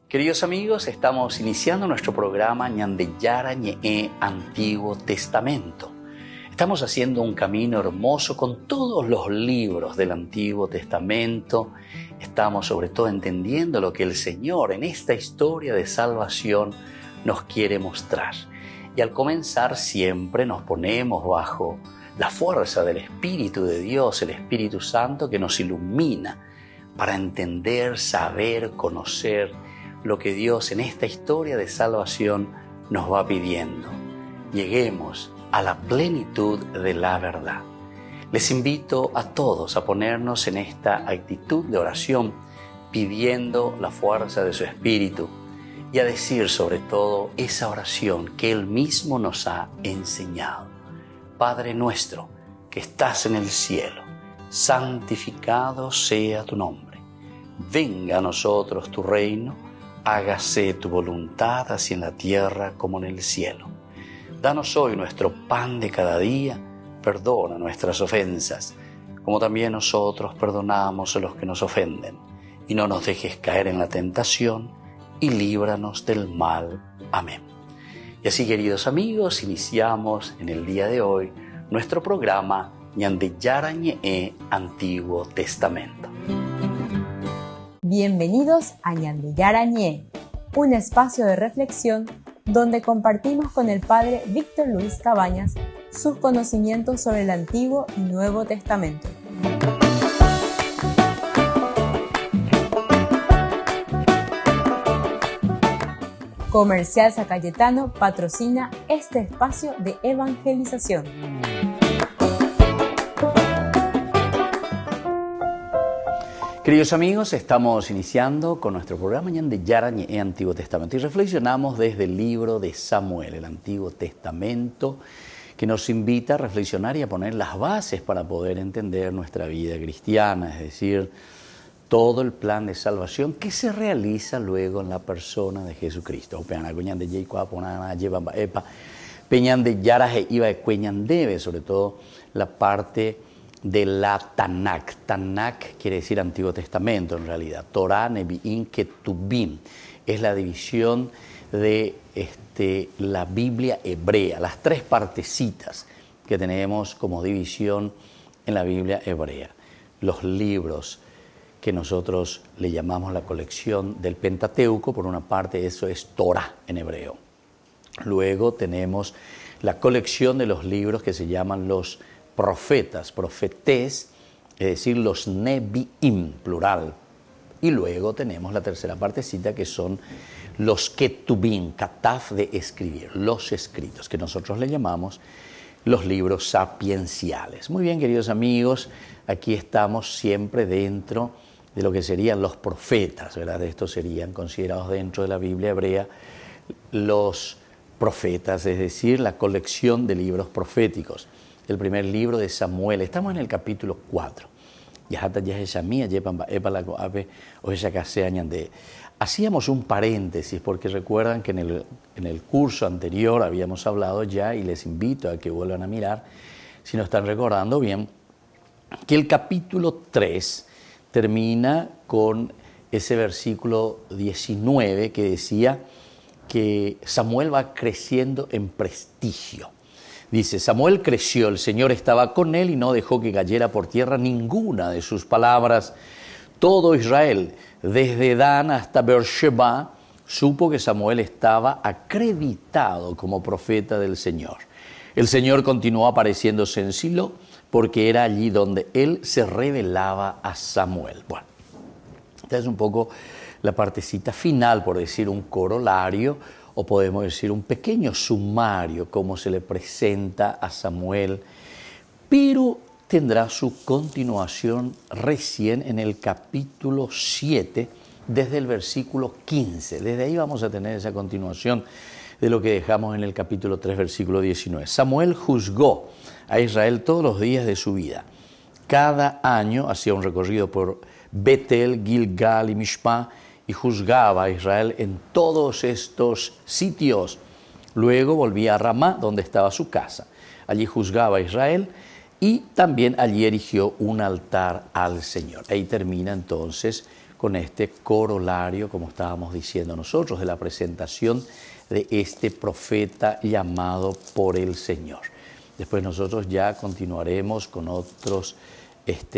Queridos amigos, estamos iniciando nuestro programa Ñandeyara Ñe'e Antiguo Testamento. Estamos haciendo un camino hermoso con todos los libros del Antiguo Testamento. Estamos sobre todo entendiendo lo que el Señor en esta historia de salvación nos quiere mostrar. Y al comenzar siempre nos ponemos bajo la fuerza del Espíritu de Dios, el Espíritu Santo que nos ilumina para entender, saber, conocer lo que Dios en esta historia de salvación nos va pidiendo. Lleguemos a la plenitud de la verdad. Les invito a todos a ponernos en esta actitud de oración, pidiendo la fuerza de su Espíritu y a decir sobre todo esa oración que Él mismo nos ha enseñado. Padre nuestro que estás en el cielo, santificado sea tu nombre. Venga a nosotros tu reino, hágase tu voluntad así en la tierra como en el cielo. Danos hoy nuestro pan de cada día, perdona nuestras ofensas, como también nosotros perdonamos a los que nos ofenden. Y no nos dejes caer en la tentación, y líbranos del mal. Amén. Y así, queridos amigos, iniciamos en el día de hoy nuestro programa Ñandeyara Ñe'e Antiguo Testamento. Bienvenidos a Ñandeyara Ñe'e, un espacio de reflexión donde compartimos con el Padre Víctor Luis Cabañas sus conocimientos sobre el Antiguo y Nuevo Testamento. Comercial San Cayetano patrocina este espacio de evangelización. Queridos amigos, estamos iniciando con nuestro programa Ñandeyara Ñe'e Antiguo Testamento y reflexionamos desde el libro de Samuel, el Antiguo Testamento, que nos invita a reflexionar y a poner las bases para poder entender nuestra vida cristiana, es decir, todo el plan de salvación que se realiza luego en la persona de Jesucristo. Sobre todo la parte de la Tanakh. Tanakh quiere decir Antiguo Testamento en realidad. Torah, Nevi'im, Ketubim. Es la división de la Biblia hebrea, las tres partecitas que tenemos como división en la Biblia hebrea. Los libros que nosotros le llamamos la colección del Pentateuco, por una parte eso es Torah en hebreo. Luego tenemos la colección de los libros que se llaman los profetas, profetés, es decir, los Nevi'im, plural. Y luego tenemos la tercera partecita que son los Ketubim, kataf de escribir, los escritos, que nosotros le llamamos los libros sapienciales. Muy bien, queridos amigos, aquí estamos siempre dentro de lo que serían los profetas, ¿verdad? Estos serían considerados dentro de la Biblia hebrea los profetas, es decir, la colección de libros proféticos. El primer libro de Samuel, estamos en el capítulo 4. Hacíamos un paréntesis porque recuerdan que en el curso anterior habíamos hablado ya, y les invito a que vuelvan a mirar, si no están recordando bien, que el capítulo 3 termina con ese versículo 19 que decía que Samuel va creciendo en prestigio. Dice, Samuel creció, el Señor estaba con él y no dejó que cayera por tierra ninguna de sus palabras. Todo Israel, desde Dan hasta Beersheba, supo que Samuel estaba acreditado como profeta del Señor. El Señor continuó apareciéndose en Silo porque era allí donde Él se revelaba a Samuel. Bueno, esta es un poco la partecita final, por decir un corolario, o podemos decir un pequeño sumario, cómo se le presenta a Samuel, pero tendrá su continuación recién en el capítulo 7, desde el versículo 15. Desde ahí vamos a tener esa continuación de lo que dejamos en el capítulo 3, versículo 19. Samuel juzgó a Israel todos los días de su vida. Cada año hacía un recorrido por Betel, Gilgal y Mishpah, y juzgaba a Israel en todos estos sitios. Luego volvía a Ramá, donde estaba su casa. Allí juzgaba a Israel y también allí erigió un altar al Señor. Ahí termina entonces con este corolario, como estábamos diciendo nosotros, de la presentación de este profeta llamado por el Señor. Después nosotros ya continuaremos con otros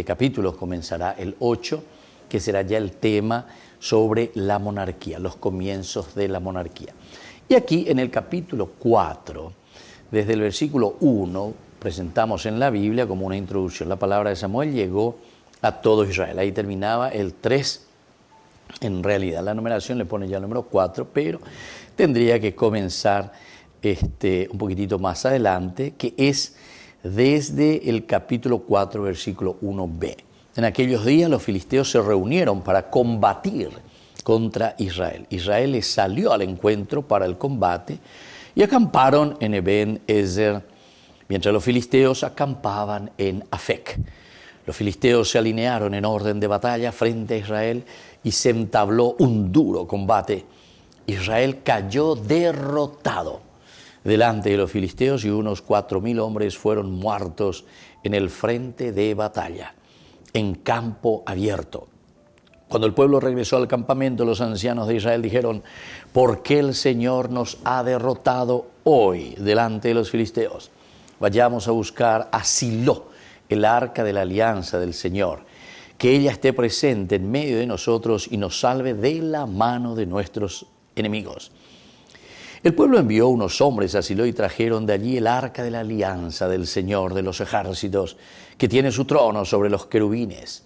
capítulos, comenzará el 8, que será ya el tema sobre la monarquía, los comienzos de la monarquía. Y aquí en el capítulo 4, desde el versículo 1, presentamos en la Biblia como una introducción. La palabra de Samuel llegó a todo Israel. Ahí terminaba el 3. En realidad la numeración le pone ya el número 4, pero tendría que comenzar un poquitito más adelante, que es desde el capítulo 4, versículo 1b. En aquellos días los filisteos se reunieron para combatir contra Israel. Israel les salió al encuentro para el combate y acamparon en Eben-Ezer, mientras los filisteos acampaban en Afec. Los filisteos se alinearon en orden de batalla frente a Israel y se entabló un duro combate. Israel cayó derrotado delante de los filisteos y unos 4,000 hombres fueron muertos en el frente de batalla, en campo abierto. Cuando el pueblo regresó al campamento, los ancianos de Israel dijeron: ¿por qué el Señor nos ha derrotado hoy delante de los filisteos? Vayamos a buscar a Silo, el arca de la alianza del Señor, que ella esté presente en medio de nosotros y nos salve de la mano de nuestros enemigos. El pueblo envió unos hombres a Silo y trajeron de allí el arca de la alianza del Señor de los ejércitos, que tiene su trono sobre los querubines.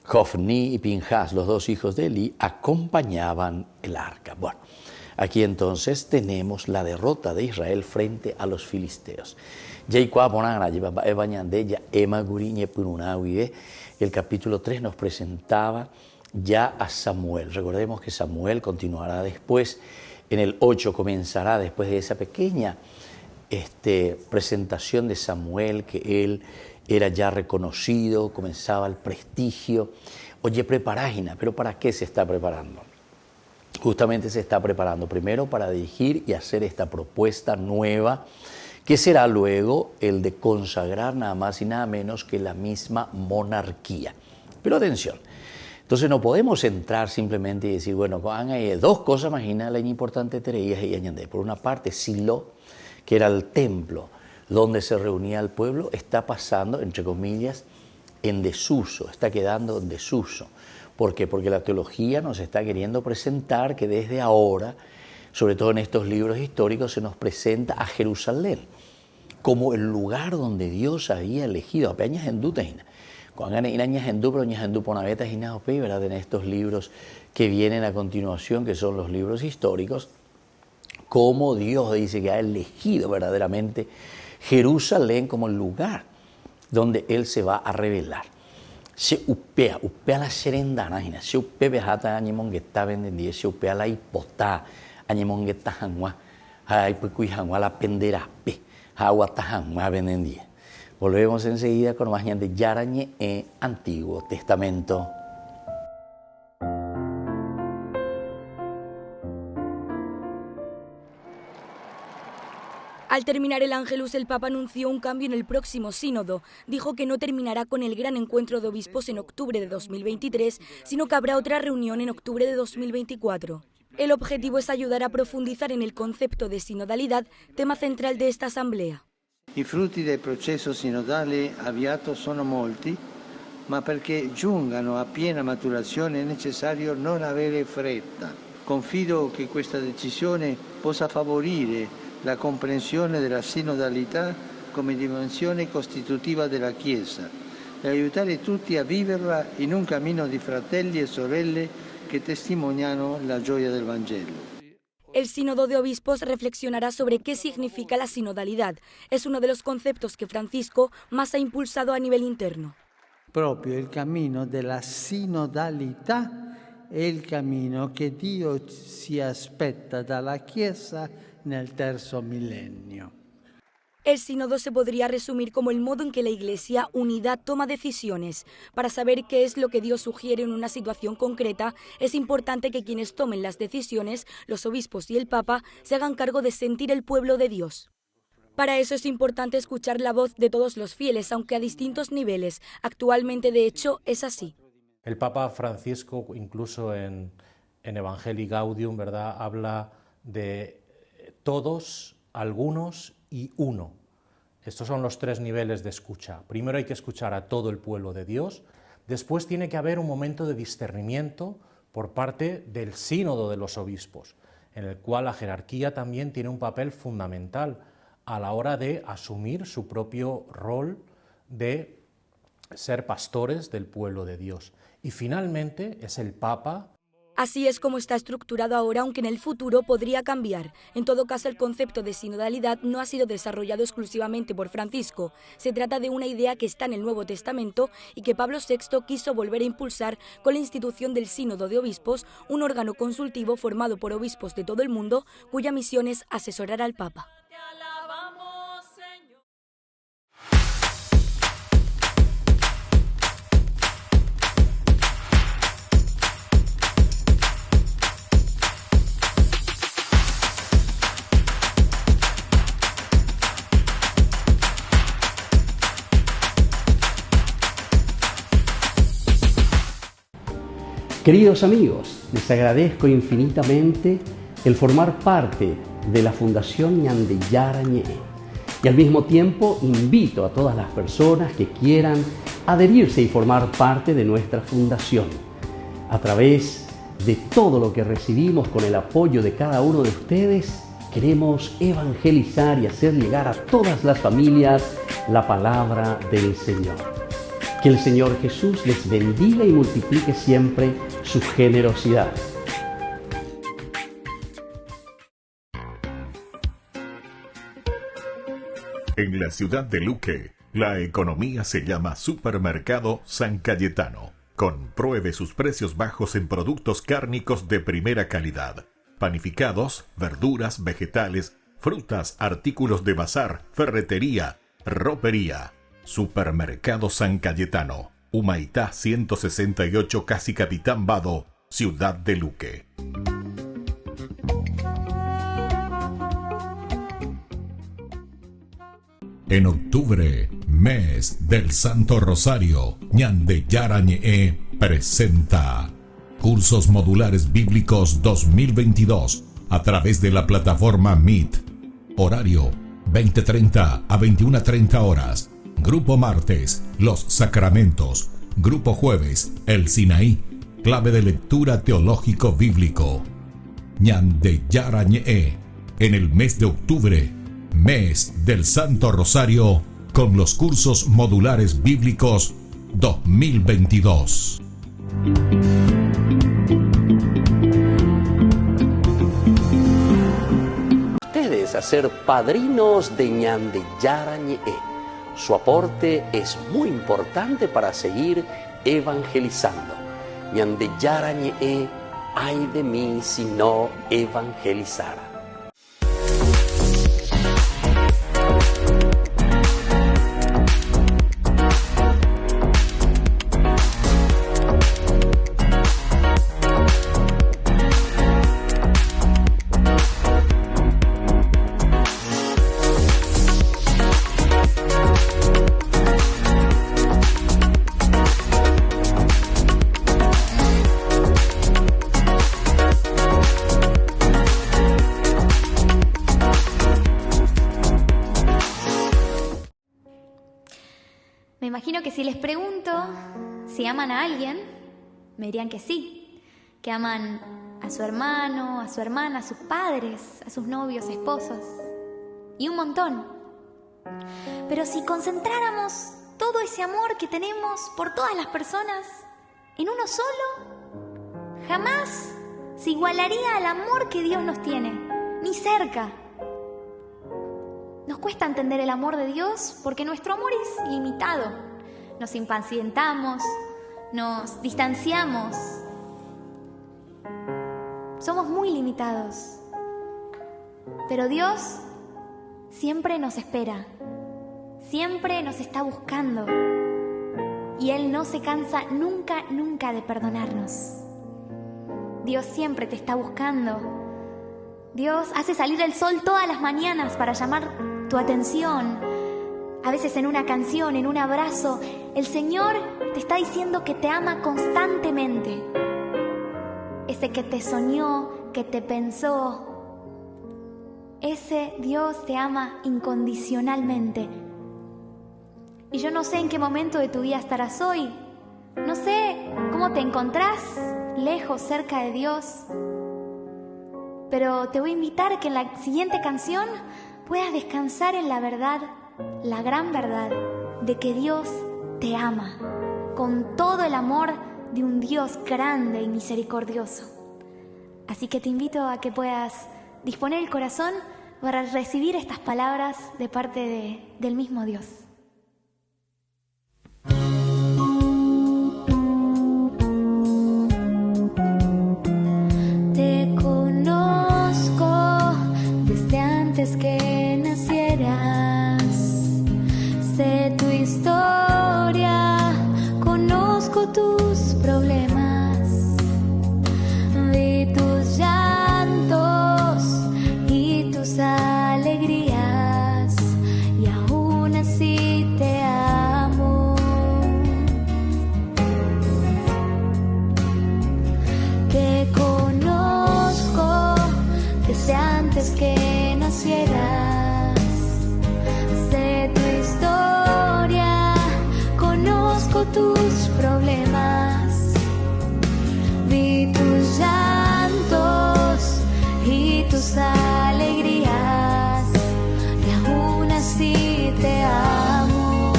Jofni y Pinjas, los dos hijos de Eli, acompañaban el arca. Bueno, aquí entonces tenemos la derrota de Israel frente a los filisteos. El capítulo 3 nos presentaba ya a Samuel. Recordemos que Samuel continuará después. En el 8 comenzará después de esa pequeña presentación de Samuel, que él era ya reconocido, comenzaba el prestigio. Oye, preparágina, pero ¿para qué se está preparando? Justamente se está preparando primero para dirigir y hacer esta propuesta nueva, que será luego el de consagrar nada más y nada menos que la misma monarquía. Pero atención, entonces no podemos entrar simplemente y decir, bueno, hay dos cosas, imagina la importante tereías y añade. Por una parte, Silo, que era el templo donde se reunía el pueblo, está pasando, entre comillas, en desuso, está quedando en desuso. ¿Por qué? Porque la teología nos está queriendo presentar que desde ahora, sobre todo en estos libros históricos, se nos presenta a Jerusalén como el lugar donde Dios había elegido. En estos libros que vienen a continuación, que son los libros históricos, como Dios dice que ha elegido verdaderamente Jerusalén como el lugar donde Él se va a revelar. Se upea la serendana, se upea bejata añemongueta vendendía, se upea la hipotá añemongueta janguá, ay pues cuy janguá la penderape, aguata janguá vendendía. Volvemos enseguida con más de Yarañe en Antiguo Testamento. Al terminar el Ángelus, el Papa anunció un cambio en el próximo sínodo. Dijo que no terminará con el gran encuentro de obispos en octubre de 2023, sino que habrá otra reunión en octubre de 2024. El objetivo es ayudar a profundizar en el concepto de sinodalidad, tema central de esta asamblea. I frutti del processo sinodale avviato sono molti, ma perché giungano a piena maturazione è necessario non avere fretta. Confido che questa decisione possa favorire la comprensione della sinodalità come dimensione costitutiva della Chiesa e aiutare tutti a viverla in un cammino di fratelli e sorelle che testimoniano la gioia del Vangelo. El Sínodo de Obispos reflexionará sobre qué significa la sinodalidad. Es uno de los conceptos que Francisco más ha impulsado a nivel interno. Proprio il cammino della sinodalità è il cammino che Dio si aspetta dalla Chiesa nel terzo millennio. El sínodo se podría resumir como el modo en que la Iglesia unidad toma decisiones. Para saber qué es lo que Dios sugiere en una situación concreta, es importante que quienes tomen las decisiones, los obispos y el Papa, se hagan cargo de sentir el pueblo de Dios. Para eso es importante escuchar la voz de todos los fieles, aunque a distintos niveles. Actualmente, de hecho, es así. El Papa Francisco, incluso en Evangelii Gaudium, ¿verdad?, habla de todos, algunos y uno. Estos son los tres niveles de escucha. Primero hay que escuchar a todo el pueblo de Dios, después tiene que haber un momento de discernimiento por parte del sínodo de los obispos, en el cual la jerarquía también tiene un papel fundamental a la hora de asumir su propio rol de ser pastores del pueblo de Dios. Y finalmente es el Papa. Así es como está estructurado ahora, aunque en el futuro podría cambiar. En todo caso, el concepto de sinodalidad no ha sido desarrollado exclusivamente por Francisco. Se trata de una idea que está en el Nuevo Testamento y que Pablo VI quiso volver a impulsar con la institución del Sínodo de Obispos, un órgano consultivo formado por obispos de todo el mundo, cuya misión es asesorar al Papa. Queridos amigos, les agradezco infinitamente el formar parte de la Fundación Ñandeyara Ñe'e y al mismo tiempo invito a todas las personas que quieran adherirse y formar parte de nuestra fundación. A través de todo lo que recibimos con el apoyo de cada uno de ustedes, queremos evangelizar y hacer llegar a todas las familias la palabra del Señor. Que el Señor Jesús les bendiga y multiplique siempre su generosidad. En la ciudad de Luque, la economía se llama Supermercado San Cayetano. Compruebe sus precios bajos en productos cárnicos de primera calidad. Panificados, verduras, vegetales, frutas, artículos de bazar, ferretería, ropería. Supermercado San Cayetano, Humaitá 168, Casi Capitán Vado, ciudad de Luque. En octubre, mes del Santo Rosario, Ñandeyara Ñe'e presenta Cursos Modulares Bíblicos 2022 a través de la plataforma Meet. Horario 20:30 a 21:30 horas. Grupo martes, los sacramentos. Grupo jueves, el Sinaí, clave de lectura teológico bíblico. Ñandeyara Ñe'e, en el mes de octubre, mes del Santo Rosario, con los cursos modulares bíblicos 2022. Ustedes a ser padrinos de Ñandeyara Ñe'e. Su aporte es muy importante para seguir evangelizando. Ñandeyara Ñe'e, ay de mí si no evangelizara. Me imagino que si les pregunto si aman a alguien, me dirían que sí, que aman a su hermano, a su hermana, a sus padres, a sus novios, esposos, y un montón. Pero si concentráramos todo ese amor que tenemos por todas las personas en uno solo, jamás se igualaría al amor que Dios nos tiene, ni cerca. Nos cuesta entender el amor de Dios porque nuestro amor es limitado. Nos impacientamos, nos distanciamos. Somos muy limitados. Pero Dios siempre nos espera, siempre nos está buscando. Y Él no se cansa nunca, nunca de perdonarnos. Dios siempre te está buscando. Dios hace salir el sol todas las mañanas para llamar tu atención, A veces en una canción, en un abrazo, el Señor te está diciendo que te ama constantemente. Ese que te soñó, que te pensó, ese Dios te ama incondicionalmente. Y yo no sé en qué momento de tu vida estarás hoy. No sé cómo te encontrás, lejos, cerca de Dios. Pero te voy a invitar a que en la siguiente canción puedas descansar en la verdad, la gran verdad, de que Dios te ama con todo el amor de un Dios grande y misericordioso. Así que te invito a que puedas disponer el corazón para recibir estas palabras de parte del mismo Dios. Te conozco desde antes que nacieras, sé tu historia, conozco tus problemas, vi tus llantos y tus alegrías, y aún así te amo. Te conozco desde antes que nacieras, sé tu historia, conozco tus problemas, vi tus llantos y tus alegrías, y aún así te amo.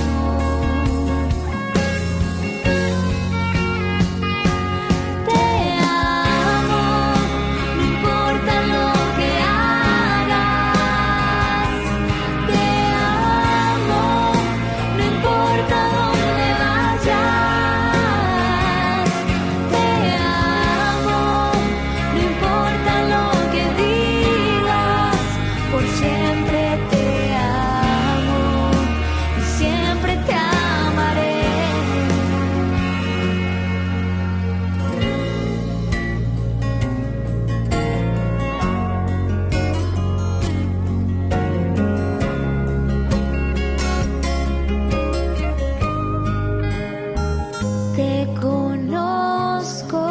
Te amo, no importa lo que hagas. Te amo, no importa dónde vayas. Te amo, no importa lo que digas. Por siempre te amo y siempre te amaré. Te conozco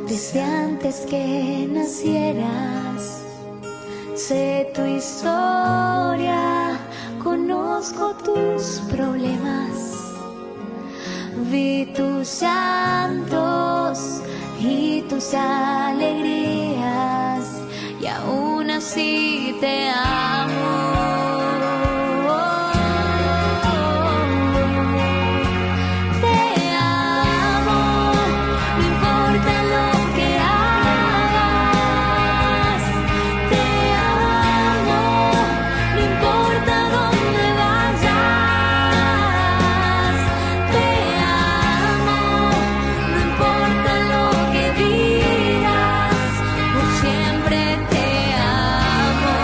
desde antes que nacieras, sé tu historia, conozco tus problemas, vi tus llantos y tus alegrías, y aún así te amo. Te amo, no importa lo que hagas. Te amo, no importa dónde vayas. Te amo, no importa lo que digas. Por siempre te amo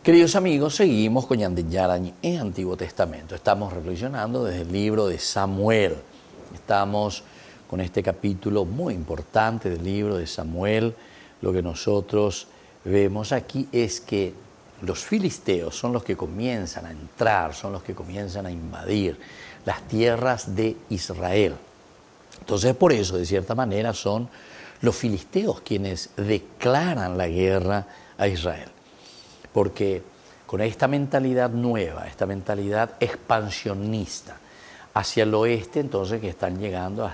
Queridos amigos, seguimos con Ñande Yarañe en Antiguo Testamento. Estamos reflexionando desde el libro de Samuel. Estamos con este capítulo muy importante del libro de Samuel. Lo que nosotros vemos aquí es que los filisteos son los que comienzan a entrar, son los que comienzan a invadir las tierras de Israel. Entonces, por eso, de cierta manera, son los filisteos quienes declaran la guerra a Israel. Porque con esta mentalidad nueva, esta mentalidad expansionista hacia el oeste, entonces que están llegando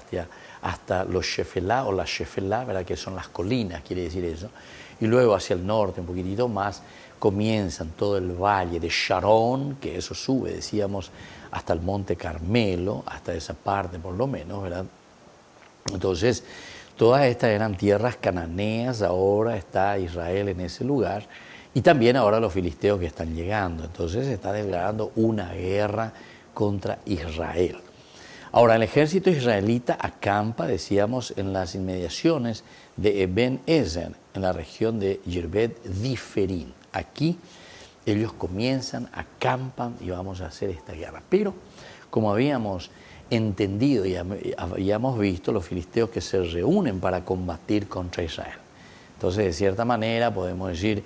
hasta los Shefelá o las Shefelá, ¿verdad? Que son las colinas, quiere decir eso, y luego hacia el norte un poquitito más, comienzan todo el valle de Sharon, que eso sube, decíamos, hasta el monte Carmelo, hasta esa parte por lo menos, ¿verdad? Entonces, todas estas eran tierras cananeas, ahora está Israel en ese lugar, y también ahora los filisteos que están llegando. Entonces se está declarando una guerra contra Israel. Ahora, el ejército israelita acampa, decíamos, en las inmediaciones de Eben Ezer, en la región de Yerbet Diferín. Aquí ellos comienzan, acampan y vamos a hacer esta guerra. Pero, como habíamos entendido y habíamos visto, los filisteos que se reúnen para combatir contra Israel. Entonces, de cierta manera, podemos decir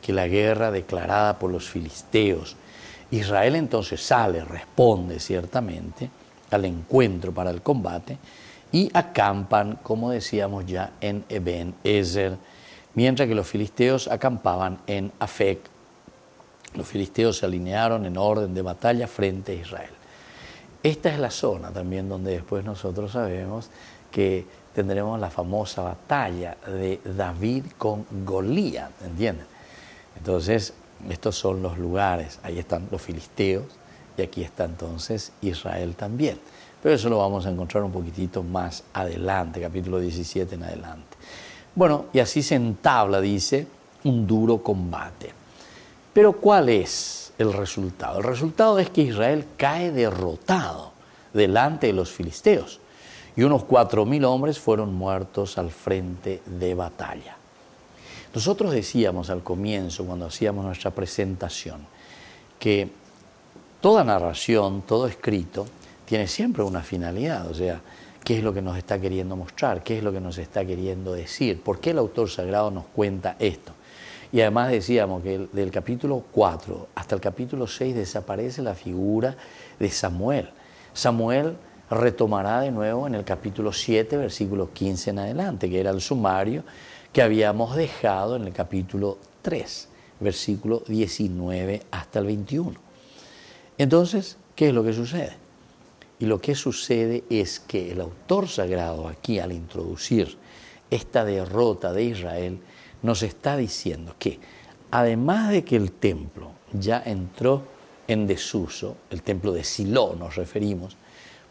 que la guerra declarada por los filisteos, Israel entonces sale, responde ciertamente al encuentro para el combate y acampan, como decíamos ya, en Eben Ezer, mientras que los filisteos acampaban en Afec. Los filisteos se alinearon en orden de batalla frente a Israel. Esta es la zona también donde después nosotros sabemos que tendremos la famosa batalla de David con Goliat, ¿entienden? Entonces, estos son los lugares, ahí están los filisteos y aquí está entonces Israel también. Pero eso lo vamos a encontrar un poquitito más adelante, capítulo 17 en adelante. Bueno, y así se entabla, dice, un duro combate. Pero ¿cuál es el resultado? El resultado es que Israel cae derrotado delante de los filisteos y unos 4.000 hombres fueron muertos al frente de batalla. Nosotros decíamos al comienzo, cuando hacíamos nuestra presentación, que toda narración, todo escrito, tiene siempre una finalidad, o sea, qué es lo que nos está queriendo mostrar, qué es lo que nos está queriendo decir, por qué el autor sagrado nos cuenta esto. Y además decíamos que del capítulo 4 hasta el capítulo 6 desaparece la figura de Samuel. Samuel retomará de nuevo en el capítulo 7, versículo 15 en adelante, que era el sumario que habíamos dejado en el capítulo 3, versículo 19 hasta el 21. Entonces, ¿qué es lo que sucede? Y lo que sucede es que el autor sagrado aquí, al introducir esta derrota de Israel, nos está diciendo que, además de que el templo ya entró en desuso, el templo de Silo nos referimos,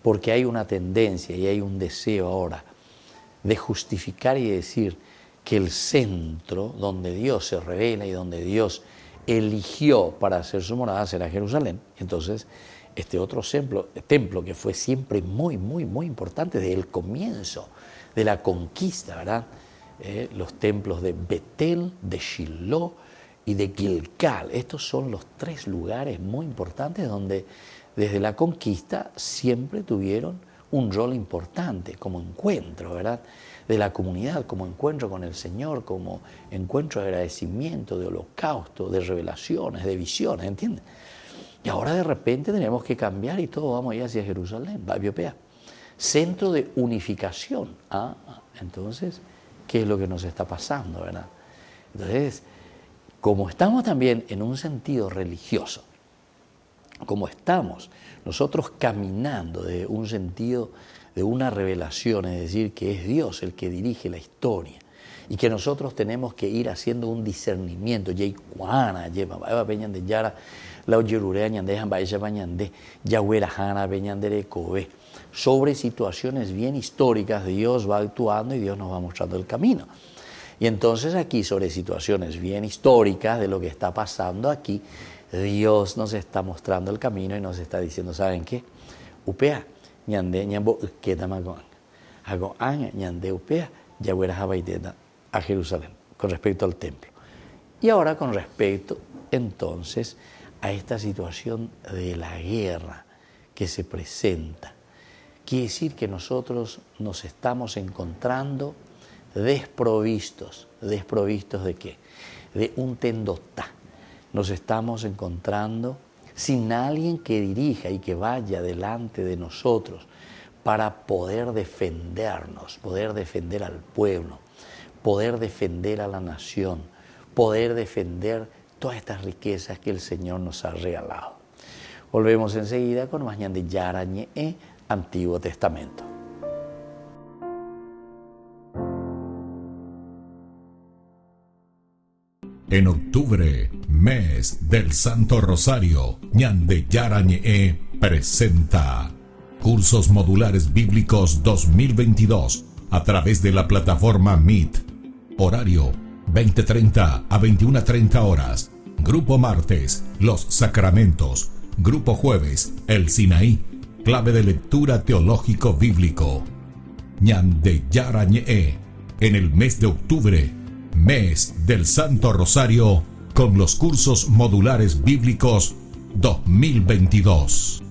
porque hay una tendencia y hay un deseo ahora de justificar y decir que el centro donde Dios se revela y donde Dios eligió para hacer su morada será Jerusalén. Entonces, este otro templo que fue siempre muy, muy, muy importante desde el comienzo de la conquista, ¿verdad? Los templos de Betel, de Shiloh y de Gilgal. Estos son los tres lugares muy importantes donde desde la conquista siempre tuvieron un rol importante como encuentro, ¿verdad? De la comunidad, como encuentro con el Señor, como encuentro de agradecimiento, de holocausto, de revelaciones, de visiones, ¿entiendes? Y ahora de repente tenemos que cambiar y todos vamos a ir hacia Jerusalén, Babiopea. Centro de unificación. Entonces, ¿qué es lo que nos está pasando, verdad? Entonces, como estamos también en un sentido religioso, como estamos nosotros caminando de un sentido de una revelación, es decir, que es Dios el que dirige la historia y que nosotros tenemos que ir haciendo un discernimiento, sobre situaciones bien históricas. Dios va actuando y Dios nos va mostrando el camino. Y entonces aquí, sobre situaciones bien históricas de lo que está pasando aquí, Dios nos está mostrando el camino y nos está diciendo, ¿saben qué? Upea, ñande, ñambo, quetamagoan. Hago aña, ñande, upea, yahuera jabaiteta a Jerusalén, con respecto al templo. Y ahora con respecto entonces a esta situación de la guerra que se presenta. Quiere decir que nosotros nos estamos encontrando desprovistos. ¿Desprovistos de qué? De un tendotá. Nos estamos encontrando sin alguien que dirija y que vaya delante de nosotros para poder defendernos, poder defender al pueblo, poder defender a la nación, poder defender todas estas riquezas que el Señor nos ha regalado. Volvemos enseguida con más Ñan de Yara Ñe'e, Antiguo Testamento. En octubre, mes del Santo Rosario, Ñan de Yara Ñe'e presenta Cursos Modulares Bíblicos 2022 a través de la plataforma Meet. Horario 20:30 a 21:30 horas. Grupo martes, los sacramentos. Grupo jueves, el Sinaí, clave de lectura teológico bíblico. Ñan de Yara Ñe'e, en el mes de octubre, mes del Santo Rosario, con los cursos modulares bíblicos 2022.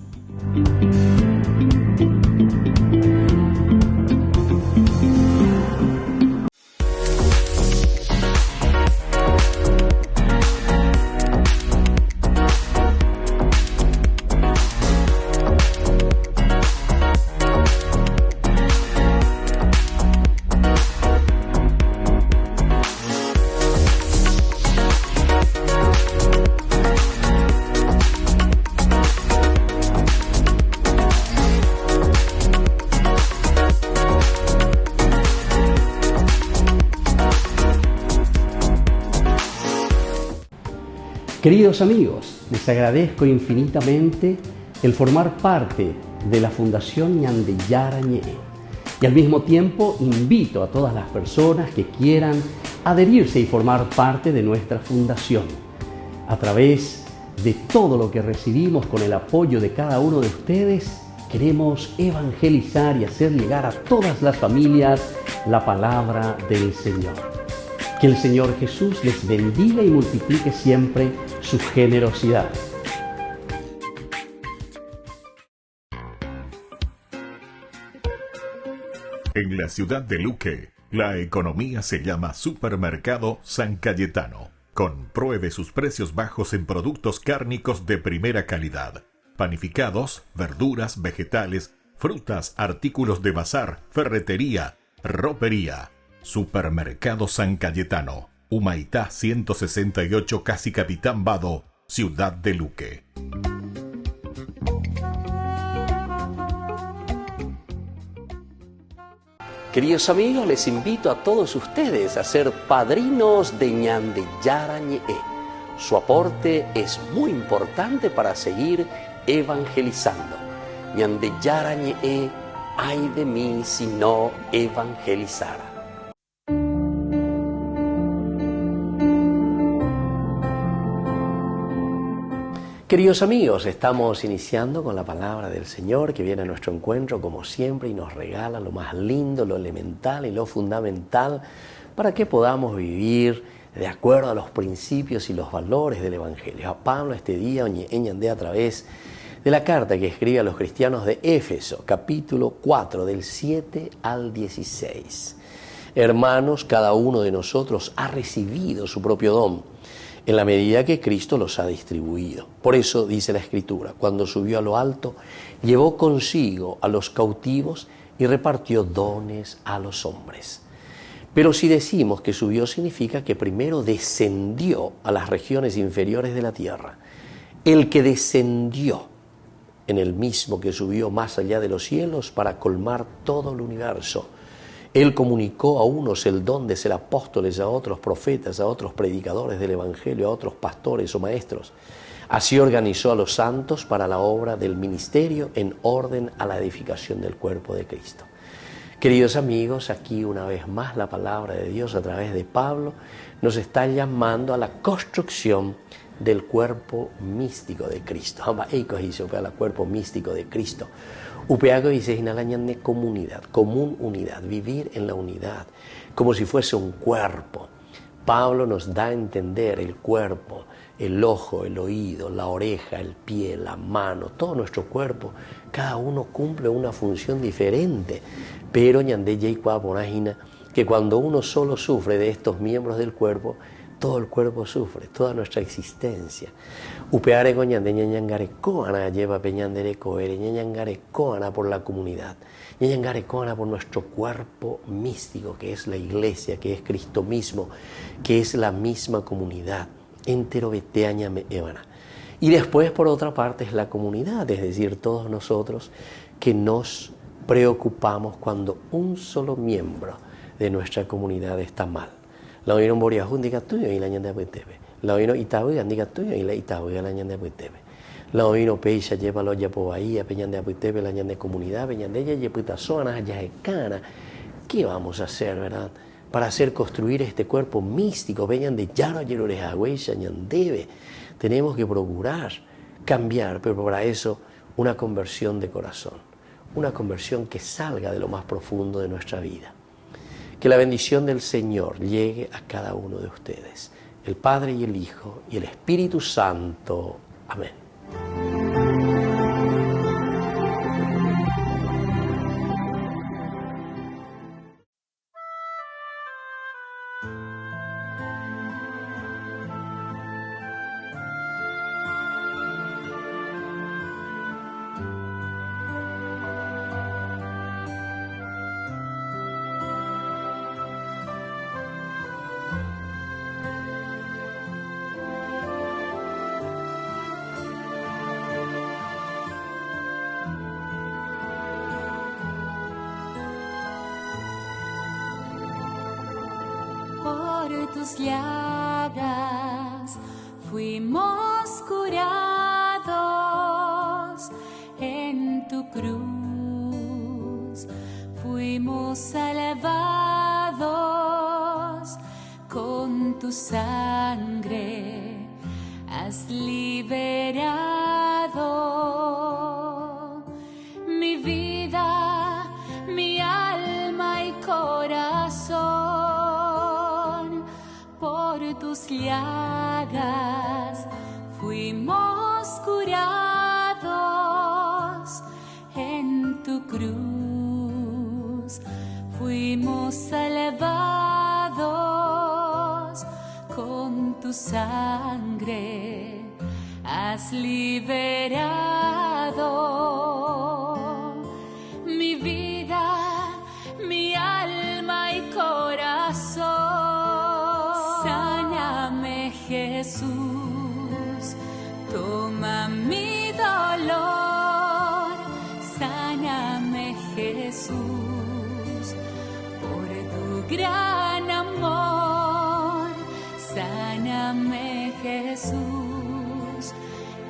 Queridos amigos, les agradezco infinitamente el formar parte de la Fundación Ñan de Yara Ñe'e y al mismo tiempo invito a todas las personas que quieran adherirse y formar parte de nuestra fundación. A través de todo lo que recibimos con el apoyo de cada uno de ustedes, queremos evangelizar y hacer llegar a todas las familias la palabra del Señor. Que el Señor Jesús les bendiga y multiplique siempre su generosidad. En la ciudad de Luque, la economía se llama Supermercado San Cayetano. Compruebe sus precios bajos en productos cárnicos de primera calidad. Panificados, verduras, vegetales, frutas, artículos de bazar, ferretería, ropería. Supermercado San Cayetano, Humaitá 168, Casi Capitán Vado, ciudad de Luque. Queridos amigos, les invito a todos ustedes a ser padrinos de Ñan de Yara Ñe'e. Su aporte es muy importante para seguir evangelizando. Ñan de Yara Ñe'e, ay de mí si no evangelizara. Queridos amigos, estamos iniciando con la palabra del Señor que viene a nuestro encuentro como siempre y nos regala lo más lindo, lo elemental y lo fundamental para que podamos vivir de acuerdo a los principios y los valores del Evangelio. A Pablo este día Ñandé a través de la carta que escribe a los cristianos de Éfeso, capítulo 4, del 7 al 16. Hermanos, cada uno de nosotros ha recibido su propio don, en la medida que Cristo los ha distribuido. Por eso dice la Escritura, cuando subió a lo alto, llevó consigo a los cautivos y repartió dones a los hombres. Pero si decimos que subió, significa que primero descendió a las regiones inferiores de la tierra. El que descendió en el mismo que subió más allá de los cielos para colmar todo el universo. Él comunicó a unos el don de ser apóstoles, a otros profetas, a otros predicadores del Evangelio, a otros pastores o maestros. Así organizó a los santos para la obra del ministerio en orden a la edificación del cuerpo de Cristo. Queridos amigos, aquí una vez más la palabra de Dios a través de Pablo nos está llamando a la construcción del cuerpo místico de Cristo. El cuerpo místico de Cristo. Upeago dice de comunidad, común unidad, vivir en la unidad, como si fuese un cuerpo. Pablo nos da a entender el cuerpo, el ojo, el oído, la oreja, el pie, la mano, todo nuestro cuerpo, cada uno cumple una función diferente. Pero ñande yeikua ponajina que cuando uno solo sufre de estos miembros del cuerpo, todo el cuerpo sufre, toda nuestra existencia. Upeare ñande ñangarecoana lleva peñandere coere, ñangarecoana por la comunidad, ñangarecoana por nuestro cuerpo místico, que es la iglesia, que es Cristo mismo, que es la misma comunidad. Entero beteaña me evana. Y después, por otra parte, es la comunidad, es decir, todos nosotros que nos preocupamos cuando un solo miembro de nuestra comunidad está mal. La oíron boriajun diga tuyo y la ñande apuetebe. La oíron itabuigan diga tuyo y la itabuigan la ñande apuetebe. La oíron peisha lleva lo ya po bahía, peñande apuetebe, la ñande comunidad, peñande ya yepuita zonas, ya ecana. ¿Qué vamos a hacer, verdad? Para hacer construir este cuerpo místico, veñan de llano yerores agüeya, ñandebe. Tenemos que procurar cambiar, pero para eso una conversión de corazón, una conversión que salga de lo más profundo de nuestra vida. Que la bendición del Señor llegue a cada uno de ustedes, el Padre y el Hijo y el Espíritu Santo. Amén. Por tus llagas fuimos curados, en tu cruz fuimos salvados, con tu sangre has liberado mi vida, mi alma y corazón. Por tus llagas fuimos curados, en tu cruz fuimos salvados, con tu sangre has liberado mi vida, mi alma y corazón. Sáname, Jesús, toma mi dolor. Sáname, Jesús, por tu gran amor. Sáname, Jesús,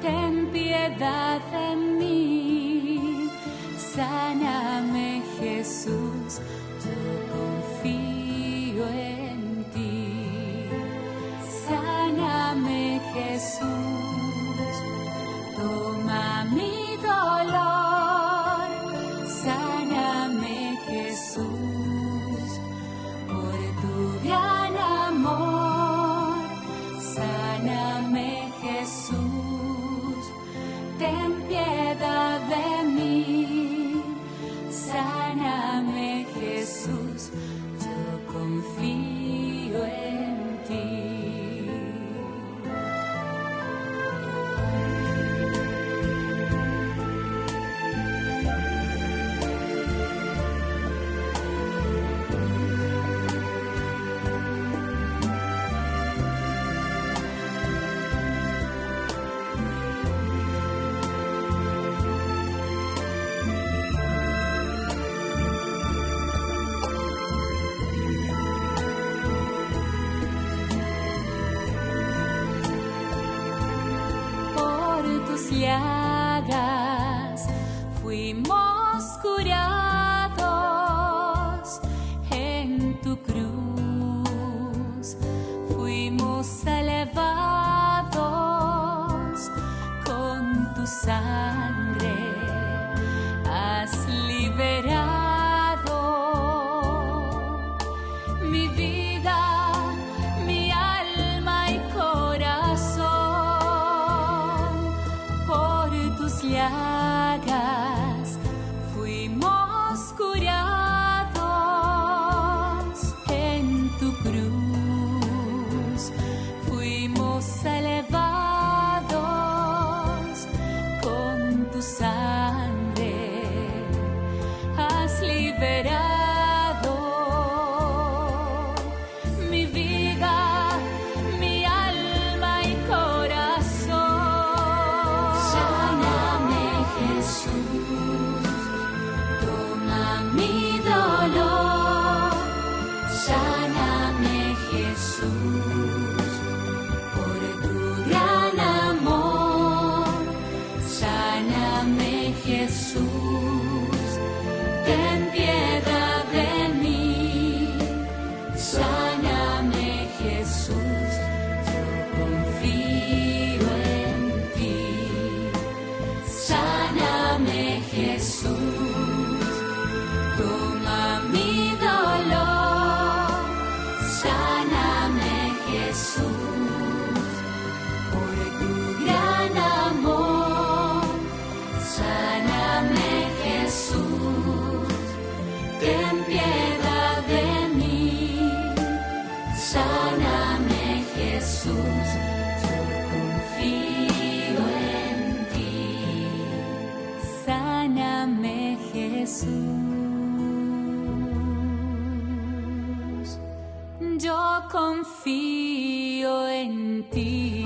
ten piedad de mí. Sáname, Jesús, yo confío en ti. Sáname, Jesús, toma mi dolor. Sáname, Jesús, por tu gran amor. Sáname, Jesús, ten piedad de mí. Sáname, Jesús, yo confío en ti. Llagas fuimos curados, en tu cruz fuimos salvados, con tu sangre has liberado mi vida, mi fuimos elevados con tu sangre, has liberado mi vida, mi alma y corazón. Sáname, Jesús, toma mi dolor. Sáname, Jesús, por tu gran amor. Sáname, Jesús, ten piedad de mí. Sáname, Jesús, yo confío en ti. Sáname, Jesús, toma mi dolor. Sáname, Jesús, por tu gran amor. Sáname, Jesús, ten piedad de mí. Sáname, Jesús, yo confío en ti. Sáname, Jesús, yo confío en ti.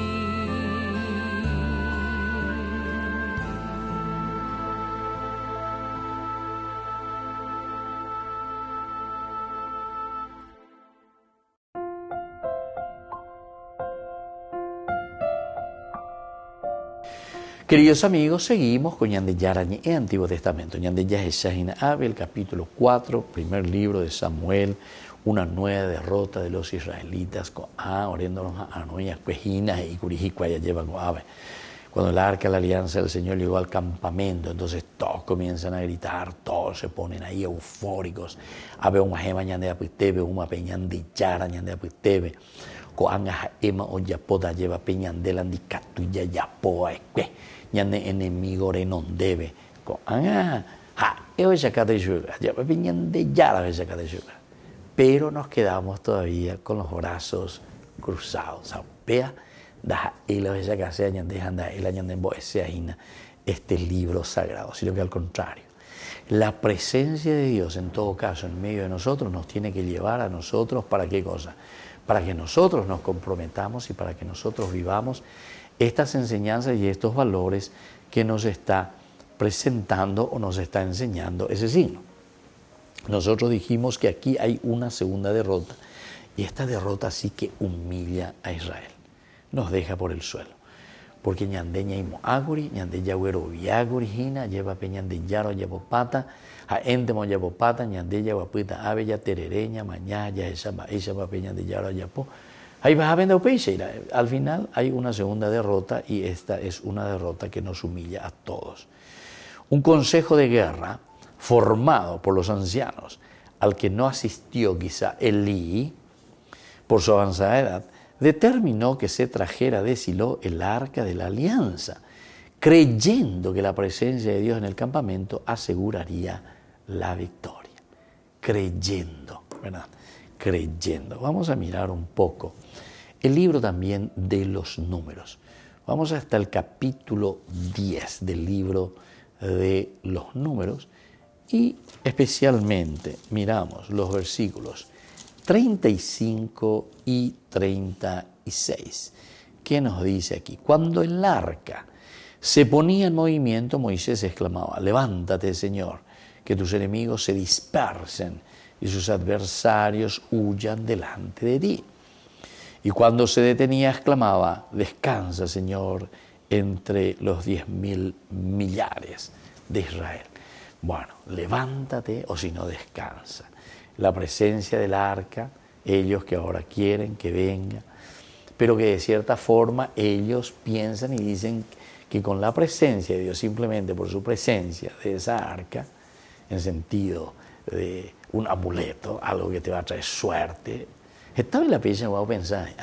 Queridos amigos, seguimos con Ñande Yara Ñe, Antiguo Testamento. Ñande Yara Shahina Abel, capítulo 4, primer libro de Samuel, una nueva derrota de los israelitas. Oriéndonos a Noia, Cuejina y Curijicuaya lleva Goabe. Cuando el arca de la alianza del Señor llegó al campamento, entonces todos comienzan a gritar, todos se ponen ahí eufóricos. Abe una gema Ñande Apitebe, una peñande Yara Ñande Apitebe. Coanga ema o yapota lleva peñandela andicatu ya yapoa esque. Ñande enemigo renondebe. Coanga eo sacate yuga. Lleva peñande yara sacate yuga. Pero nos quedamos todavía con los brazos cruzados. Sapea da ela sacase ñande anda ela ñande boeseaina este libro sagrado, sino que al contrario. La presencia de Dios en todo caso en medio de nosotros nos tiene que llevar a nosotros ¿para qué cosa? Para que nosotros nos comprometamos y para que nosotros vivamos estas enseñanzas y estos valores que nos está presentando o nos está enseñando ese signo. Nosotros dijimos que aquí hay una segunda derrota y esta derrota sí que humilla a Israel, nos deja por el suelo. Porque ñandeña imo aguri, ñande yagüero viaguri hina, lleva peñande yaro yapopata, a ente mo yapopata, ñande yaguapita ave ya terereña, mañana ya esa peñande yaro yapo. Ahí vas a vender peixe. Al final hay una segunda derrota y esta es una derrota que nos humilla a todos. Un consejo de guerra formado por los ancianos, al que no asistió quizá Elí por su avanzada edad, determinó que se trajera de Silo el arca de la alianza, creyendo que la presencia de Dios en el campamento aseguraría la victoria. Creyendo, ¿verdad? Creyendo. Vamos a mirar un poco el libro también de los números. Vamos hasta el capítulo 10 del libro de los números y especialmente miramos los versículos 35 y 36. ¿Qué nos dice aquí? Cuando el arca se ponía en movimiento, Moisés exclamaba: levántate, Señor, que tus enemigos se dispersen y sus adversarios huyan delante de ti. Y cuando se detenía, exclamaba: descansa, Señor, entre los 10.000 millares de Israel. Bueno, levántate o si no, descansa. La presencia del arca, ellos que ahora quieren que venga, pero que de cierta forma ellos piensan y dicen que con la presencia de Dios, simplemente por su presencia de esa arca, en sentido de un amuleto, algo que te va a traer suerte, estaba en la pieza, voy a pensar,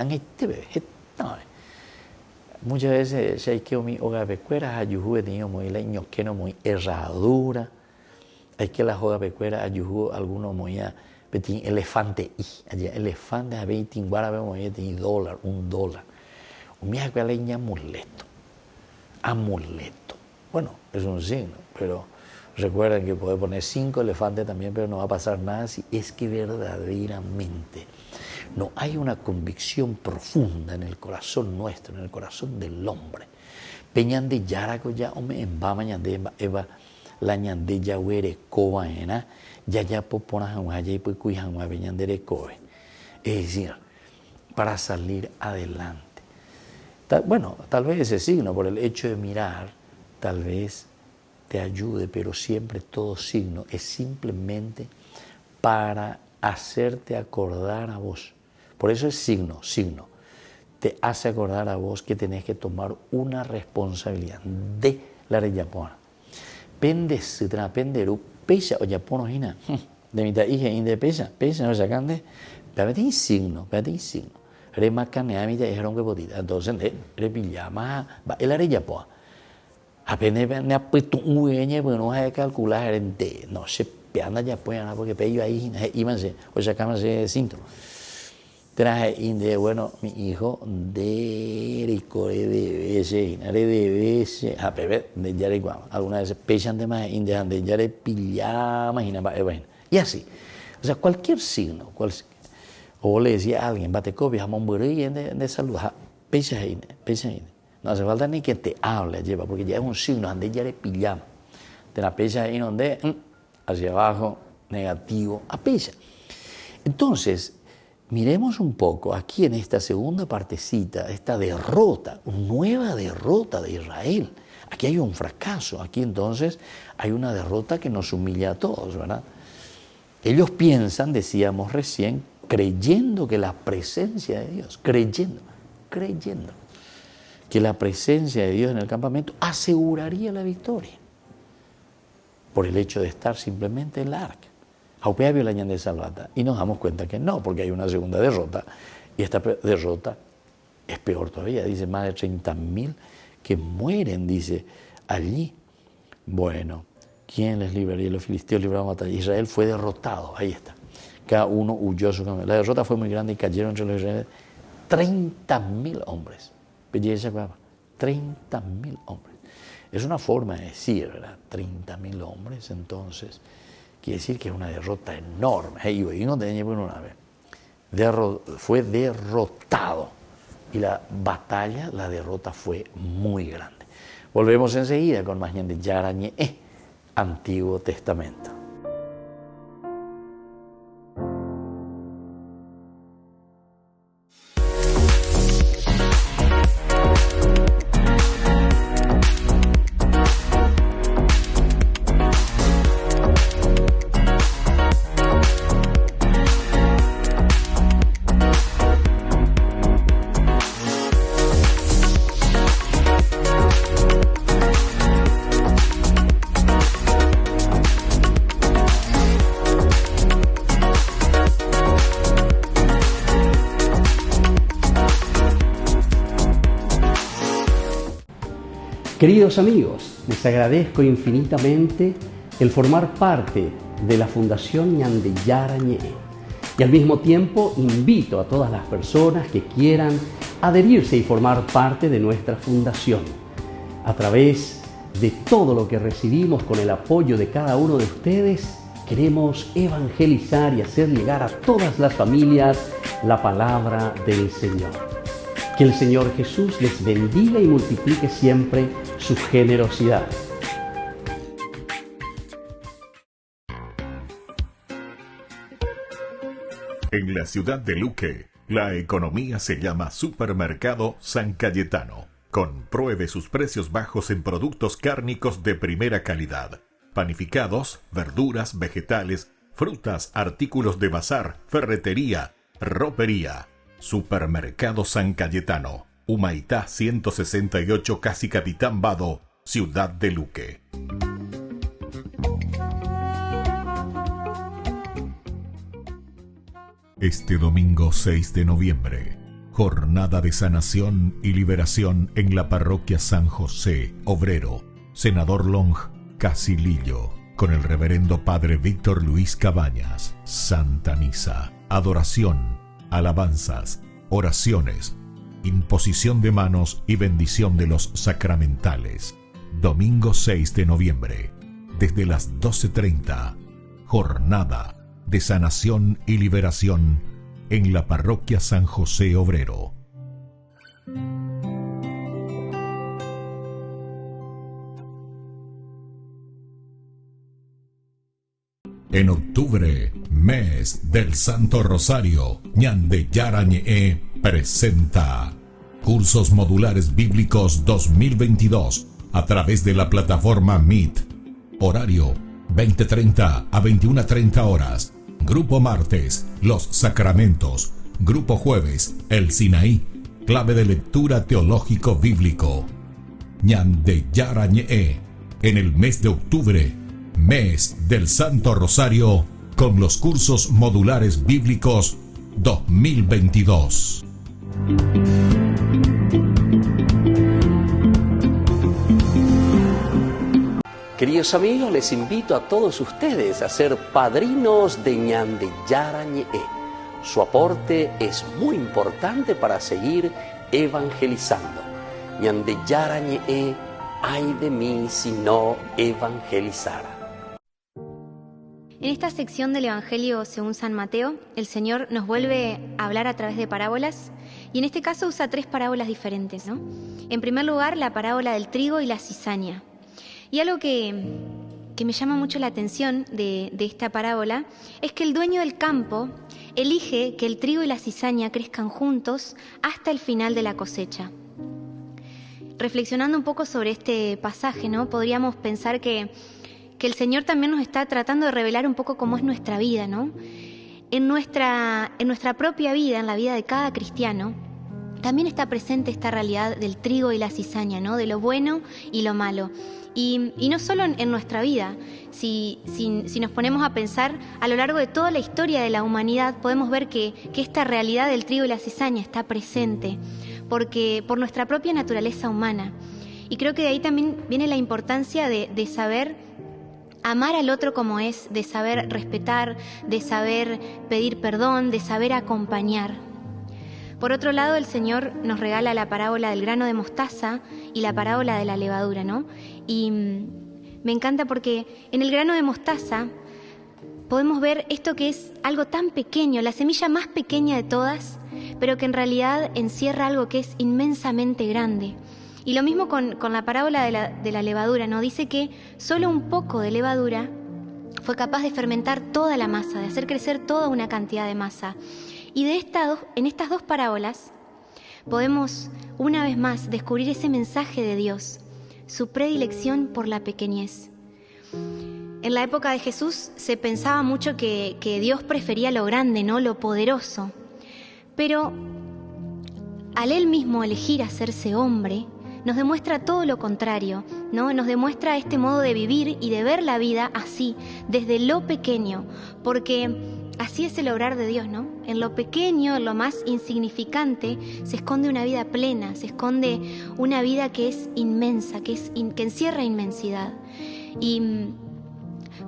muchas veces hay que mi hogar pecuera ayuhu he tenido muy leño que no muy herradura. Hay que la joga pecuera ayuhu algunos muy petin elefante y allá elefante a 20 guarabe muy $1. Miacualeña amuleto. Amuleto. Bueno, es un signo, pero recuerden que puede poner 5 elefantes también, pero no va a pasar nada si es que verdaderamente no hay una convicción profunda en el corazón nuestro, en el corazón del hombre. Peñande yaraco ya ome en bama ñande eva la ñande ya huere coba ena ya popona janguaya y pues cuy jangua peñandere cobe. Es decir, para salir adelante. Bueno, tal vez ese signo, por el hecho de mirar, tal vez te ayude, pero siempre todo signo es simplemente para hacerte acordar a vos. Por eso es signo. Te hace acordar a vos que tenés que tomar una responsabilidad de la reyapona. Pende sutra, penderu, pesa o yapono hina. De mitad hija inde pesa no sacande. Pate signo. Remacane a mitad es ronque potita. Entonces, repillama, el areyapoa. Apenas me ha puesto un güeñe, porque no hay que calcular de no se pianda ya pueden, porque pello ahí, íbanse, o sacámase cinto. Traje inde, bueno, mi hijo, de ricore de bese, a pepe, de yare igual. Algunas veces pechan de más, inde, de yare pilla, imagina, y así. O sea, cualquier signo, o le decía a alguien, bate copia, jamón burrí, de salud, pecha inde. No hace falta ni que te hable, lleva, porque ya es un signo, donde ya le pillamos. De la pecha ahí donde, hacia abajo, negativo, a pecha. Entonces, miremos un poco aquí en esta segunda partecita, esta derrota, una nueva derrota de Israel. Aquí hay un fracaso, aquí entonces hay una derrota que nos humilla a todos, ¿verdad? Ellos piensan, decíamos recién, creyendo que la presencia de Dios, creyendo, que la presencia de Dios en el campamento aseguraría la victoria por el hecho de estar simplemente en la arca. Y nos damos cuenta que no, porque hay una segunda derrota, y esta derrota es peor todavía. Dice, más de 30.000 que mueren, dice, allí. Bueno, ¿quién les libraría? Los filisteos libraron batalla. Israel fue derrotado, ahí está. Cada uno huyó a su camino. La derrota fue muy grande y cayeron entre los israelíes 30.000 hombres. 30.000 hombres. Es una forma de decir, ¿verdad? 30.000 hombres, entonces, quiere decir que es una derrota enorme. Fue derrotado. Y la batalla, la derrota fue muy grande. Volvemos enseguida con más Ñande Yara Ñe, Antiguo Testamento. Queridos amigos, les agradezco infinitamente el formar parte de la Fundación Ñande Yara Ñe. Y al mismo tiempo invito a todas las personas que quieran adherirse y formar parte de nuestra fundación. A través de todo lo que recibimos con el apoyo de cada uno de ustedes, queremos evangelizar y hacer llegar a todas las familias la palabra del Señor. Que el Señor Jesús les bendiga y multiplique siempre su generosidad. En la ciudad de Luque, la economía se llama Supermercado San Cayetano. Compruebe sus precios bajos en productos cárnicos de primera calidad. Panificados, verduras, vegetales, frutas, artículos de bazar, ferretería, ropería. Supermercado San Cayetano, Humaitá 168, Casi Capitán Vado, Ciudad de Luque. Este domingo 6 de noviembre, jornada de sanación y liberación en la parroquia San José, Obrero, Senador Long, Casilillo, con el reverendo padre Víctor Luis Cabañas. Santa Misa, adoración, alabanzas, oraciones, imposición de manos y bendición de los sacramentales. Domingo 6 de noviembre, desde las 12:30, jornada de sanación y liberación en la parroquia San José Obrero. En octubre, mes del Santo Rosario, Ñande Yara Ñe'e presenta Cursos Modulares Bíblicos 2022 a través de la plataforma Meet. Horario 20:30 a 21:30 horas. Grupo martes, Los Sacramentos. Grupo jueves, El Sinaí, clave de lectura teológico bíblico. Ñande Yara Ñe'e, en el mes de octubre, mes del Santo Rosario, con los cursos modulares bíblicos 2022. Queridos amigos, les invito a todos ustedes a ser padrinos de Ñande Yara Ñe'e. Su aporte es muy importante para seguir evangelizando. Ñande Yara Ñe'e, ay de mí si no evangelizara. En esta sección del Evangelio según San Mateo, el Señor nos vuelve a hablar a través de parábolas, y en este caso usa 3 parábolas diferentes, ¿no? En primer lugar, la parábola del trigo y la cizaña. Y algo que me llama mucho la atención de esta parábola es que el dueño del campo elige que el trigo y la cizaña crezcan juntos hasta el final de la cosecha. Reflexionando un poco sobre este pasaje, ¿no? Podríamos pensar que el Señor también nos está tratando de revelar un poco cómo es nuestra vida, ¿no? En nuestra propia vida, en la vida de cada cristiano, también está presente esta realidad del trigo y la cizaña, ¿no? De lo bueno y lo malo. Y no solo en nuestra vida, si nos ponemos a pensar a lo largo de toda la historia de la humanidad, podemos ver que esta realidad del trigo y la cizaña está presente, porque por nuestra propia naturaleza humana. Y creo que de ahí también viene la importancia de saber amar al otro como es, de saber respetar, de saber pedir perdón, de saber acompañar. Por otro lado, el Señor nos regala la parábola del grano de mostaza y la parábola de la levadura, ¿no? Y me encanta porque en el grano de mostaza podemos ver esto que es algo tan pequeño, la semilla más pequeña de todas, pero que en realidad encierra algo que es inmensamente grande. Y lo mismo con la parábola de la levadura, ¿no? Dice que solo un poco de levadura fue capaz de fermentar toda la masa, de hacer crecer toda una cantidad de masa. Y en estas 2 parábolas podemos una vez más descubrir ese mensaje de Dios, su predilección por la pequeñez. En la época de Jesús se pensaba mucho que Dios prefería lo grande, ¿no? Lo poderoso. Pero al Él mismo elegir hacerse hombre, nos demuestra todo lo contrario, ¿no? Nos demuestra este modo de vivir y de ver la vida así, desde lo pequeño, porque así es el obrar de Dios, ¿no? En lo pequeño, en lo más insignificante, se esconde una vida plena, se esconde una vida que es inmensa, que encierra inmensidad. Y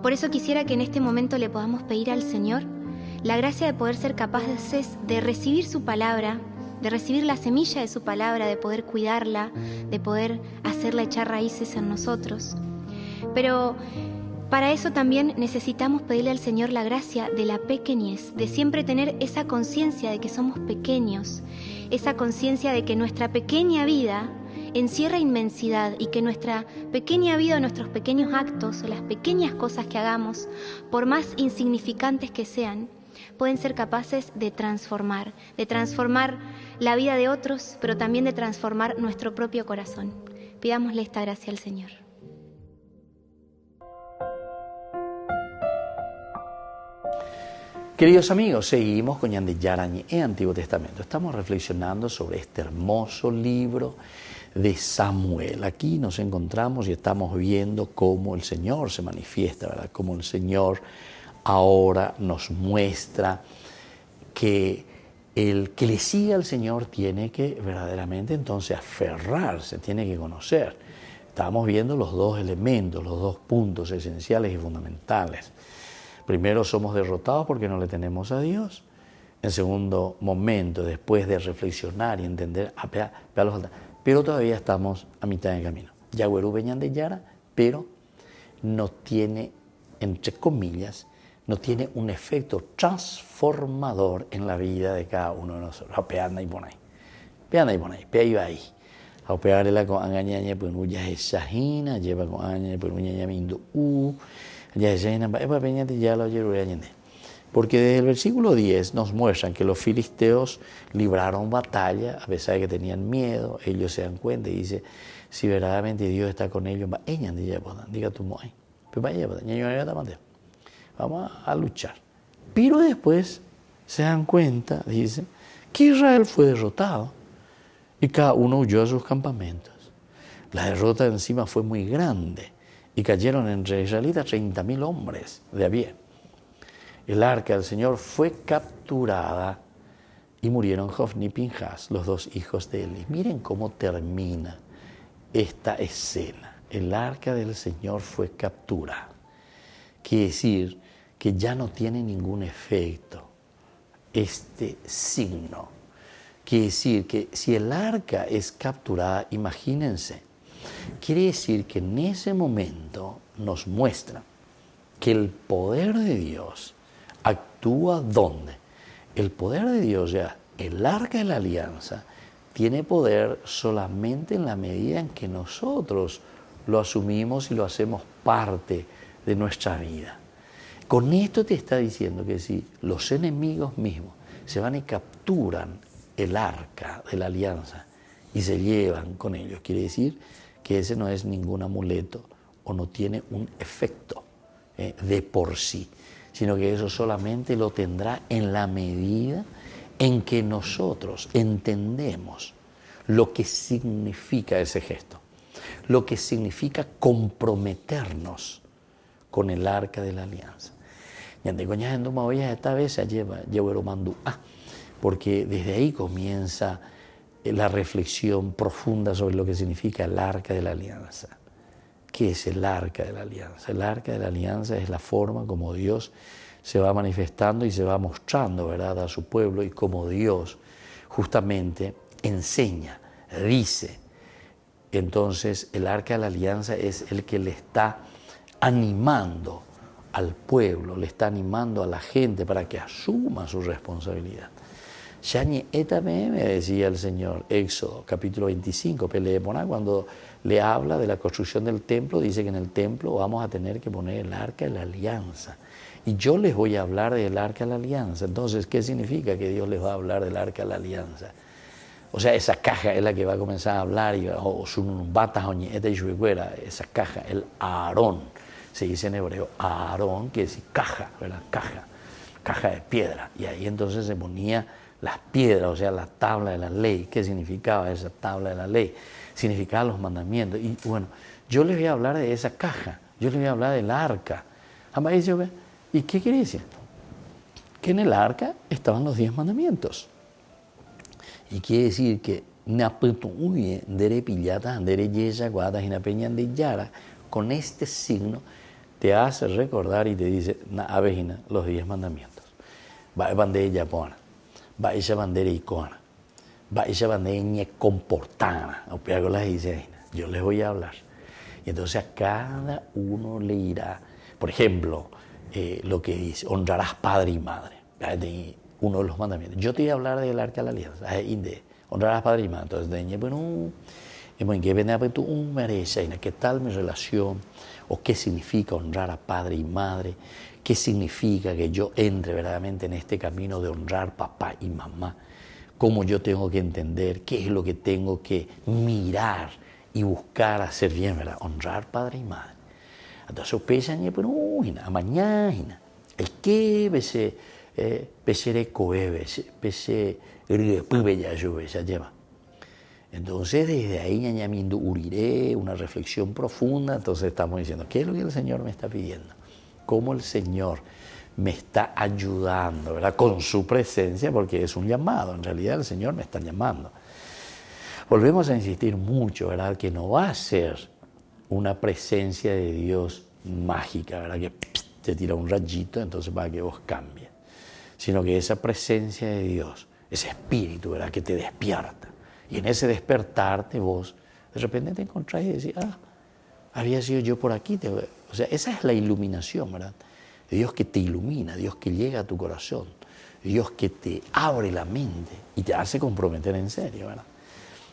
por eso quisiera que en este momento le podamos pedir al Señor la gracia de poder ser capaces de recibir su palabra, de recibir la semilla de su palabra, de poder cuidarla, de poder hacerla echar raíces en nosotros. Pero para eso también necesitamos pedirle al Señor la gracia de la pequeñez, de siempre tener esa conciencia de que somos pequeños, esa conciencia de que nuestra pequeña vida encierra inmensidad y que nuestra pequeña vida o nuestros pequeños actos o las pequeñas cosas que hagamos, por más insignificantes que sean, pueden ser capaces de transformar la vida de otros, pero también de transformar nuestro propio corazón. Pidámosle esta gracia al Señor. Queridos amigos, seguimos con Ñande Yara Ñe'e, Antiguo Testamento. Estamos reflexionando sobre este hermoso libro de Samuel. Aquí nos encontramos y estamos viendo cómo el Señor se manifiesta, ¿verdad? Cómo el Señor ahora nos muestra que el que le sigue al Señor tiene que verdaderamente entonces aferrarse, tiene que conocer. Estábamos viendo los 2 elementos, los 2 puntos esenciales y fundamentales. Primero, somos derrotados porque no le tenemos a Dios. En segundo momento, después de reflexionar y entender, pero todavía estamos a mitad de camino. Yaguerú Beñán de Yara, pero no tiene, entre comillas, no tiene un efecto transformador en la vida de cada uno de nosotros. Peana y Bonay. Peana y Bonay. Pea iba ahí. A pegarla con angañaña, pues ya es sajina, lleva con angañaña, pues ya mindo ya es sajina, para Beñán de Yara, porque desde el versículo 10 nos muestran que los filisteos libraron batalla, a pesar de que tenían miedo, ellos se dan cuenta y dice, si verdaderamente Dios está con ellos, diga tu moy, vamos a luchar. Pero después se dan cuenta, dice, que Israel fue derrotado y cada uno huyó a sus campamentos. La derrota encima fue muy grande y cayeron entre israelitas 30.000 hombres de a pie. El arca del Señor fue capturada y murieron Hofni y Pinjas, los dos hijos de Eli. Miren cómo termina esta escena. El arca del Señor fue capturada. Quiere decir que ya no tiene ningún efecto este signo. Quiere decir que si el arca es capturada, imagínense, quiere decir que en ese momento nos muestra que el poder de Dios actúa ¿dónde? El poder de Dios, ya el arca de la alianza, tiene poder solamente en la medida en que nosotros lo asumimos y lo hacemos parte de nuestra vida. Con esto te está diciendo que si los enemigos mismos se van y capturan el arca de la alianza y se llevan con ellos, quiere decir que ese no es ningún amuleto o no tiene un efecto de por sí, sino que eso solamente lo tendrá en la medida en que nosotros entendemos lo que significa ese gesto, lo que significa comprometernos con el arca de la alianza. Esta vez se lleva porque desde ahí comienza la reflexión profunda sobre lo que significa el arca de la alianza. ¿Qué es el arca de la alianza? El arca de la alianza es la forma como Dios se va manifestando y se va mostrando, ¿verdad?, a su pueblo, y como Dios justamente enseña, dice. Entonces el arca de la alianza es el que le está animando al pueblo, le está animando a la gente para que asuma su responsabilidad. Shani etame, me decía el Señor, Éxodo capítulo 25, cuando le habla de la construcción del templo, dice que en el templo vamos a tener que poner el arca de la alianza. Y yo les voy a hablar del arca de la alianza. Entonces, ¿qué significa que Dios les va a hablar del arca de la alianza? O sea, esa caja es la que va a comenzar a hablar, esa caja, el Aarón, se dice en hebreo, Aarón, que es caja, ¿verdad? Caja de piedra. Y ahí entonces se ponía las piedras, o sea, la tabla de la ley. ¿Qué significaba esa tabla de la ley? Significaba los mandamientos. Y bueno, yo les voy a hablar de esa caja, yo les voy a hablar del arca. ¿Y qué quiere decir? Que en el arca estaban los 10 mandamientos. Y quiere decir que con este signo te hace recordar y te dice los 10 mandamientos. Va bandera yapona, va esa bandera icona, va esa bandera comportada. Yo les voy a hablar. Y entonces a cada uno le irá, por ejemplo, lo que dice, honrarás padre y madre, uno de los mandamientos. Yo te voy a hablar del arca de la alianza, honrarás padre y madre. Entonces, ¿qué tal mi relación? ¿O qué significa honrar a padre y madre? ¿Qué significa que yo entre verdaderamente en este camino de honrar papá y mamá? ¿Cómo yo tengo que entender? ¿Qué es lo que tengo que mirar y buscar hacer bien, ¿verdad? Honrar padre y madre. Entonces, mañana, el que entonces desde ahí añadiendo uriré, una reflexión profunda. Entonces estamos diciendo, ¿qué es lo que el Señor me está pidiendo? ¿Cómo el Señor me está ayudando, ¿verdad?, con su presencia? Porque es un llamado, en realidad el Señor me está llamando. Volvemos a insistir mucho, ¿verdad?, que no va a ser una presencia de Dios mágica, ¿verdad?, que te tira un rayito entonces para que vos cambies, sino que esa presencia de Dios, ese espíritu, ¿verdad?, que te despierta. Y en ese despertarte vos, de repente te encontrás y decís, había sido yo por aquí. O sea, esa es la iluminación, ¿verdad? Dios que te ilumina, Dios que llega a tu corazón, Dios que te abre la mente y te hace comprometer en serio, ¿verdad?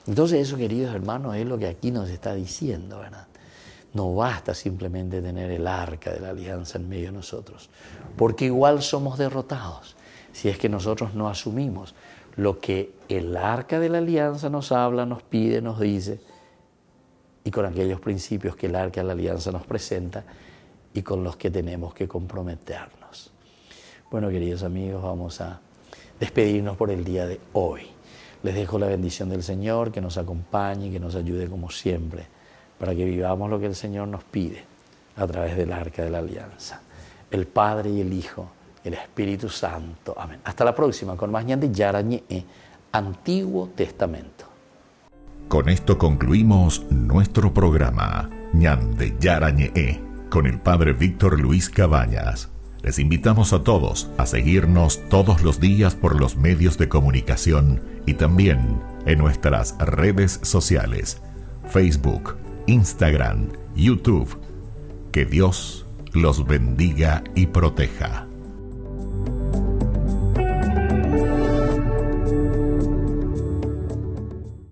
Entonces eso, queridos hermanos, es lo que aquí nos está diciendo, ¿verdad? No basta simplemente tener el arca de la alianza en medio de nosotros, porque igual somos derrotados si es que nosotros no asumimos lo que el arca de la alianza nos habla, nos pide, nos dice, y con aquellos principios que el arca de la alianza nos presenta y con los que tenemos que comprometernos. Bueno, queridos amigos, vamos a despedirnos por el día de hoy. Les dejo la bendición del Señor, que nos acompañe, que nos ayude como siempre, para que vivamos lo que el Señor nos pide a través del arca de la alianza. El Padre y el Hijo, el Espíritu Santo. Amén. Hasta la próxima con más Ñan de Yara Ñe'e, Antiguo Testamento. Con esto concluimos nuestro programa Ñan de Yara Ñe'e con el Padre Víctor Luis Cabañas. Les invitamos a todos a seguirnos todos los días por los medios de comunicación y también en nuestras redes sociales, Facebook, Instagram, YouTube. Que Dios los bendiga y proteja.